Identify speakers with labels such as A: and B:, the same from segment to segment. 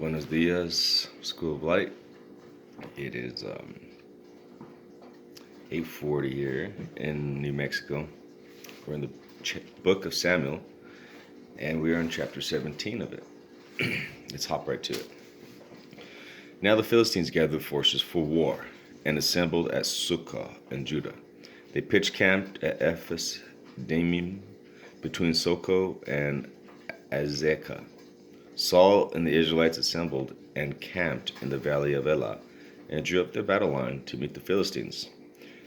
A: Buenos dias, School of Light. It is 8:40 here in New Mexico. We're in the book of Samuel, and we are in chapter 17 of it. Let's hop right to it. Now the Philistines gathered forces for war and assembled at Sukkah in Judah. They pitched camp at Ephes Damim between Soko and Azekah. Saul and the Israelites assembled and camped in the valley of Elah and drew up their battle line to meet the Philistines.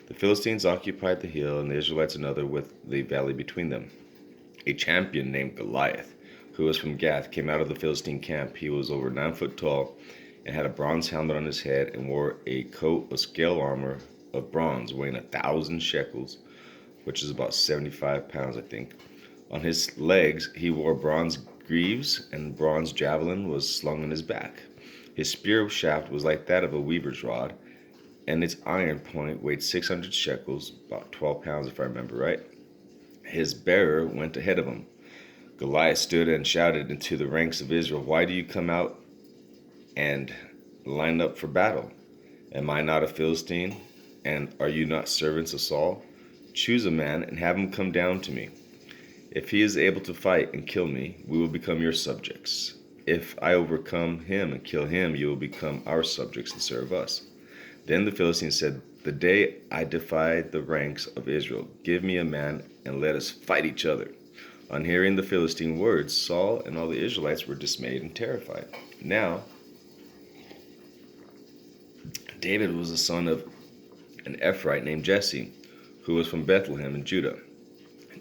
A: The Philistines occupied the hill and the Israelites another with the valley between them. A champion named Goliath, who was from Gath, came out of the Philistine camp. He was over 9 foot tall and had a bronze helmet on his head and wore a coat of scale armor of bronze weighing 1,000 shekels, which is about 75 pounds, I think. On his legs he wore bronze greaves, and bronze javelin was slung on his back. His spear shaft was like that of a weaver's rod, and its iron point weighed 600 shekels, about 12 pounds if I remember right. His bearer went ahead of him. Goliath stood and shouted into the ranks of Israel, "Why do you come out and line up for battle? Am I not a Philistine, and are you not servants of Saul? Choose a man and have him come down to me. If he is able to fight and kill me, we will become your subjects. If I overcome him and kill him, you will become our subjects and serve us." Then the Philistines said, "The day I divide the ranks of Israel, give me a man and let us fight each other." On hearing the Philistine words, Saul and all the Israelites were dismayed and terrified. Now, David was the son of an Ephraite named Jesse, who was from Bethlehem in Judah.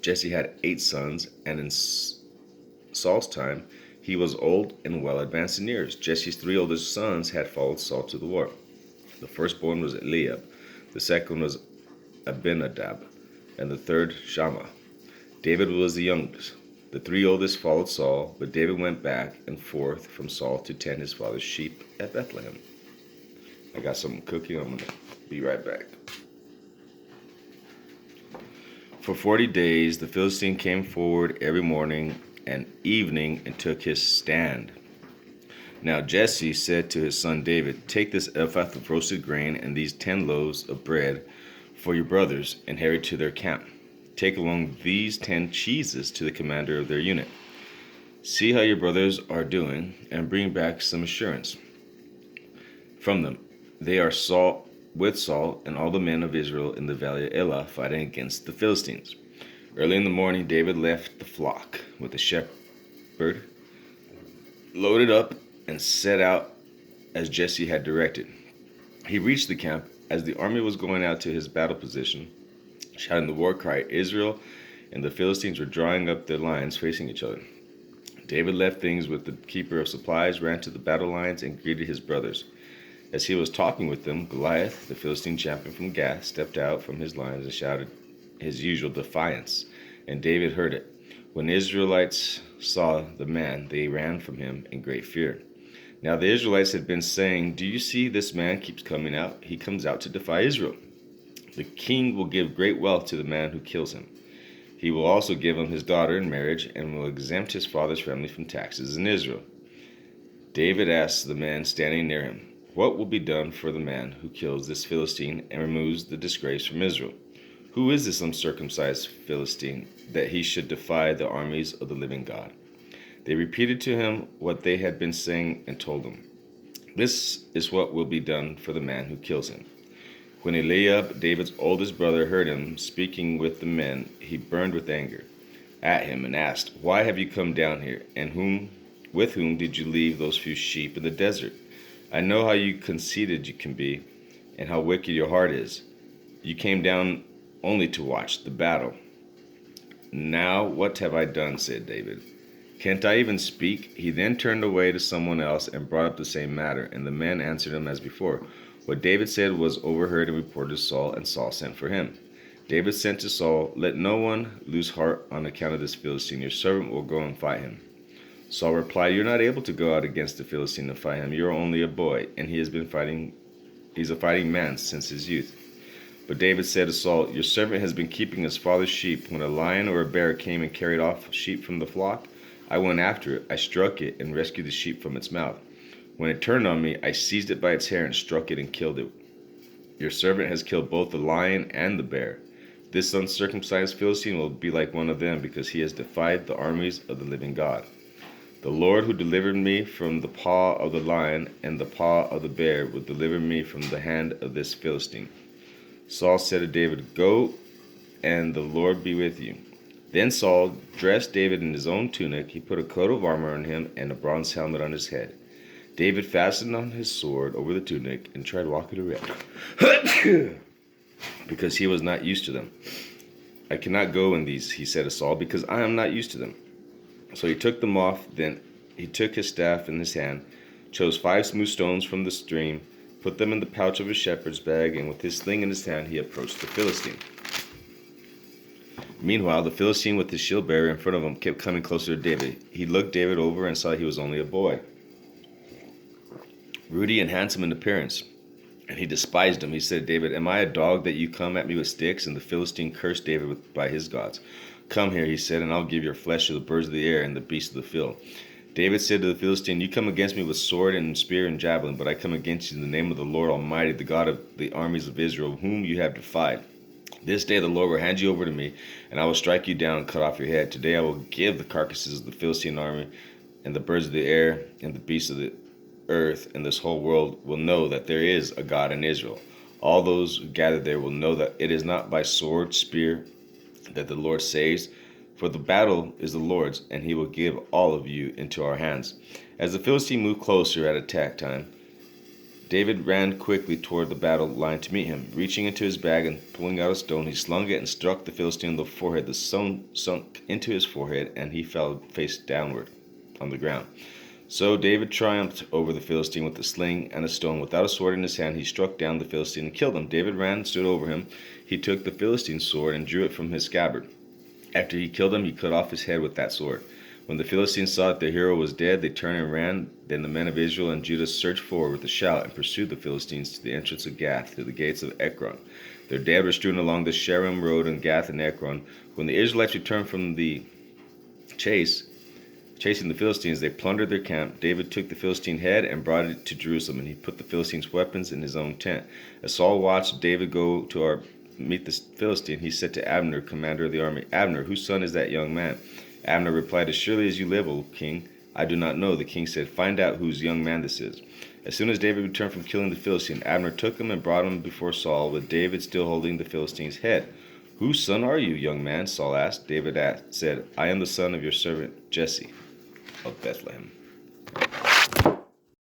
A: Jesse had 8 sons, and in Saul's time he was old and well advanced in years. Jesse's 3 oldest sons had followed Saul to the war. The firstborn was Eliab, the second was Abinadab, and the third Shammah. David was the youngest. The 3 oldest followed Saul, but David went back and forth from Saul to tend his father's sheep at Bethlehem. I got something cooking. I'm going to be right back. For 40 days the Philistine came forward every morning and evening and took his stand. Now Jesse said to his son David, "Take this ephah of roasted grain and these 10 loaves of bread for your brothers and hurry to their camp. Take along these 10 cheeses to the commander of their unit. See how your brothers are doing and bring back some assurance from them. They are with Saul and all the men of Israel in the valley of Elah fighting against the Philistines." Early in the morning David left the flock with the shepherd, loaded up, and set out as Jesse had directed. He reached the camp as the army was going out to his battle position, shouting the war cry. Israel and the Philistines were drawing up their lines facing each other. David left things with the keeper of supplies, ran to the battle lines, and greeted his brothers. As he was talking with them, Goliath, the Philistine champion from Gath, stepped out from his lines and shouted his usual defiance, and David heard it. When the Israelites saw the man, they ran from him in great fear. Now the Israelites had been saying, "Do you see this man keeps coming out? He comes out to defy Israel. The king will give great wealth to the man who kills him. He will also give him his daughter in marriage and will exempt his father's family from taxes in Israel." David asked the man standing near him, "What will be done for the man who kills this Philistine and removes the disgrace from Israel? Who is this uncircumcised Philistine that he should defy the armies of the living God?" They repeated to him what they had been saying and told him, "This is what will be done for the man who kills him." When Eliab, David's oldest brother, heard him speaking with the men, he burned with anger at him and asked, "Why have you come down here? And with whom did you leave those few sheep in the desert? I know how you conceited you can be, and how wicked your heart is. You came down only to watch the battle." "Now what have I done?" said David. "Can't I even speak?" He then turned away to someone else and brought up the same matter, and the men answered him as before. What David said was overheard and reported to Saul, and Saul sent for him. David sent to Saul, "Let no one lose heart on account of this Philistine. Your servant will go and fight him." Saul replied, "You're not able to go out against the Philistine and fight him. You're only a boy, and he's a fighting man since his youth." But David said to Saul, "Your servant has been keeping his father's sheep. When a lion or a bear came and carried off sheep from the flock, I went after it. I struck it and rescued the sheep from its mouth. When it turned on me, I seized it by its hair and struck it and killed it. Your servant has killed both the lion and the bear. This uncircumcised Philistine will be like one of them, because he has defied the armies of the living God. The Lord who delivered me from the paw of the lion and the paw of the bear will deliver me from the hand of this Philistine." Saul said to David, "Go, and the Lord be with you." Then Saul dressed David in his own tunic. He put a coat of armor on him and a bronze helmet on his head. David fastened on his sword over the tunic and tried walking around because he was not used to them. "I cannot go in these," he said to Saul, "because I am not used to them." So he took them off. Then he took his staff in his hand, chose 5 smooth stones from the stream, put them in the pouch of his shepherd's bag, and with his sling in his hand he approached the Philistine. Meanwhile, the Philistine with his shield bearer in front of him kept coming closer to David. He looked David over and saw he was only a boy, ruddy and handsome in appearance, and he despised him. He said to David, "Am I a dog that you come at me with sticks?" And the Philistine cursed David by his gods. "Come here," he said, "and I'll give your flesh to the birds of the air and the beasts of the field." David said to the Philistine, "You come against me with sword and spear and javelin, but I come against you in the name of the Lord Almighty, the God of the armies of Israel, whom you have defied. This day the Lord will hand you over to me, and I will strike you down and cut off your head. Today I will give the carcasses of the Philistine army and the birds of the air and the beasts of the earth, and this whole world will know that there is a God in Israel. All those who gather there will know that it is not by sword, spear, that the Lord saves, for the battle is the Lord's, and he will give all of you into our hands." As the Philistine moved closer at attack time, David ran quickly toward the battle line to meet him. Reaching into his bag and pulling out a stone, he slung it and struck the Philistine in the forehead. The stone sunk into his forehead, and he fell face downward on the ground. So David triumphed over the Philistine with a sling and a stone. Without a sword in his hand, he struck down the Philistine and killed him. David ran and stood over him. He took the Philistine's sword and drew it from his scabbard. After he killed him, he cut off his head with that sword. When the Philistines saw that their hero was dead, they turned and ran. Then the men of Israel and Judah surged forward with a shout and pursued the Philistines to the entrance of Gath, to the gates of Ekron. Their dead were strewn along the Shaaraim road in Gath and Ekron. When the Israelites returned from the chasing the Philistines, they plundered their camp. David took the Philistine head and brought it to Jerusalem, and he put the Philistines' weapons in his own tent. As Saul watched David go to meet the Philistine, he said to Abner, commander of the army, "Abner, whose son is that young man?" Abner replied, "As surely as you live, O king, I do not know." The king said, "Find out whose young man this is." As soon as David returned from killing the Philistine, Abner took him and brought him before Saul, with David still holding the Philistine's head. "Whose son are you, young man?" Saul asked. David said, "I am the son of your servant Jesse of Bethlehem."